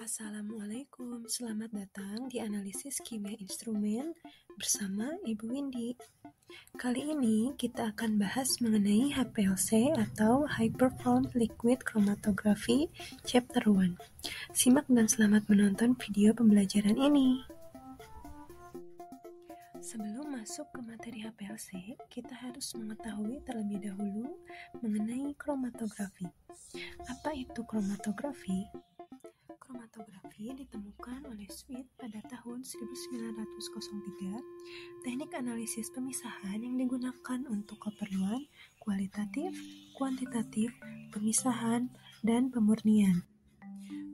Assalamualaikum, selamat datang di analisis kimia instrumen bersama Ibu Windy. Kali ini kita akan bahas mengenai HPLC atau High Perform Liquid Chromatography Chapter 1. Simak dan selamat menonton video pembelajaran ini. Sebelum masuk ke materi HPLC, kita harus mengetahui terlebih dahulu mengenai kromatografi. Apa itu kromatografi? Kromatografi ditemukan oleh Sweet pada tahun 1903. Teknik analisis pemisahan yang digunakan untuk keperluan kualitatif, kuantitatif, pemisahan, dan pemurnian.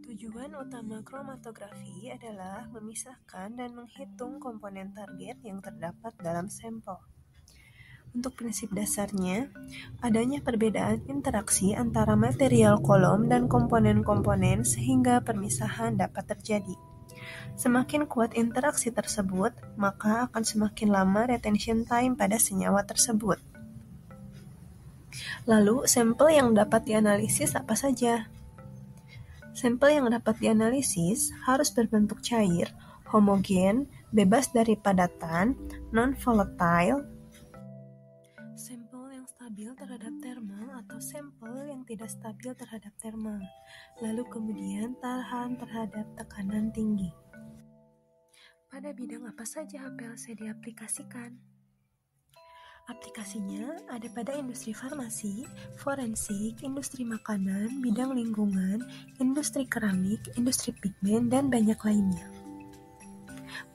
Tujuan utama kromatografi adalah memisahkan dan menghitung komponen target yang terdapat dalam sampel. Untuk prinsip dasarnya, adanya perbedaan interaksi antara material kolom dan komponen-komponen sehingga permisahan dapat terjadi. Semakin kuat interaksi tersebut, maka akan semakin lama retention time pada senyawa tersebut. Lalu, sampel yang dapat dianalisis apa saja? Sampel yang dapat dianalisis harus berbentuk cair, homogen, bebas dari padatan, non-volatile, sampel yang stabil terhadap thermal atau sampel yang tidak stabil terhadap thermal, lalu kemudian tahan terhadap tekanan tinggi. Pada bidang apa saja HPLC diaplikasikan? Aplikasinya ada pada industri farmasi, forensik, industri makanan, bidang lingkungan, industri keramik, industri pigmen, dan banyak lainnya.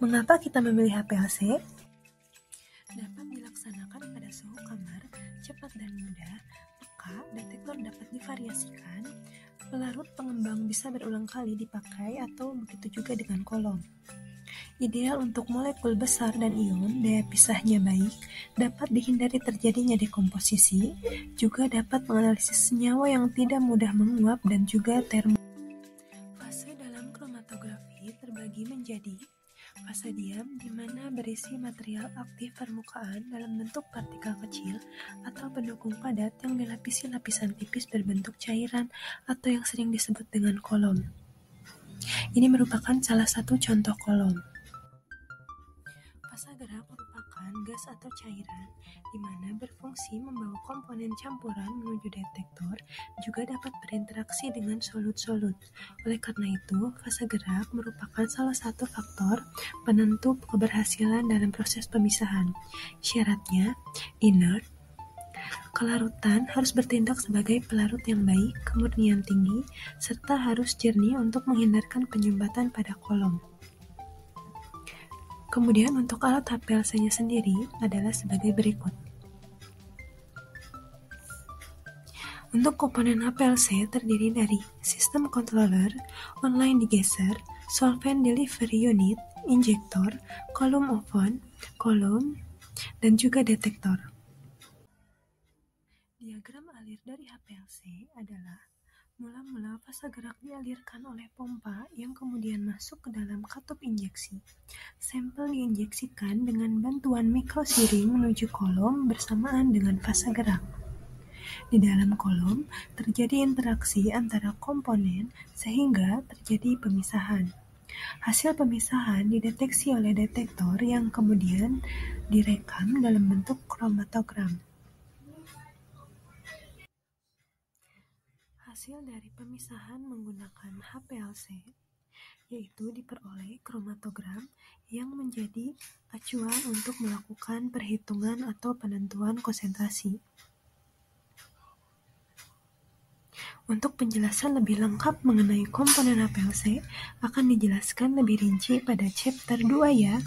Mengapa kita memilih HPLC? Dapat dilaksanakan pada suhu kamar, cepat dan mudah, peka, detektor dapat divariasikan, pelarut pengembang bisa berulang kali dipakai atau begitu juga dengan kolom. Ideal untuk molekul besar dan ion, daya pisahnya baik, dapat dihindari terjadinya dekomposisi, juga dapat menganalisis senyawa yang tidak mudah menguap dan juga termo. Fase dalam kromatografi terbagi menjadi fase diam, di mana berisi material aktif permukaan dalam bentuk partikel kecil atau pendukung padat yang dilapisi lapisan tipis berbentuk cairan atau yang sering disebut dengan kolom. Ini merupakan salah satu contoh kolom. Fase gerak merupakan gas atau cairan, di mana berfungsi membawa komponen campuran menuju detektor, juga dapat berinteraksi dengan solut-solut. Oleh karena itu, fase gerak merupakan salah satu faktor penentu keberhasilan dalam proses pemisahan. Syaratnya, inert, kelarutan harus bertindak sebagai pelarut yang baik, kemurnian tinggi, serta harus jernih untuk menghindarkan penyumbatan pada kolom. Kemudian untuk alat HPLC-nya sendiri adalah sebagai berikut. Untuk komponen HPLC terdiri dari sistem controller, online degauser, solvent delivery unit, injektor, kolom oven, kolom, dan juga detektor. Diagram alir dari HPLC adalah mula-mula fase gerak dialirkan oleh pompa yang kemudian masuk ke dalam katup injeksi. Sampel diinjeksikan dengan bantuan mikrosiring menuju kolom bersamaan dengan fase gerak. Di dalam kolom terjadi interaksi antara komponen sehingga terjadi pemisahan. Hasil pemisahan dideteksi oleh detektor yang kemudian direkam dalam bentuk kromatogram. Hasil dari pemisahan menggunakan HPLC yaitu diperoleh kromatogram yang menjadi acuan untuk melakukan perhitungan atau penentuan konsentrasi. Untuk penjelasan lebih lengkap mengenai komponen HPLC akan dijelaskan lebih rinci pada chapter 2 ya.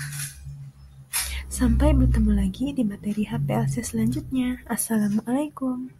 Sampai bertemu lagi di materi HPLC selanjutnya. Assalamualaikum.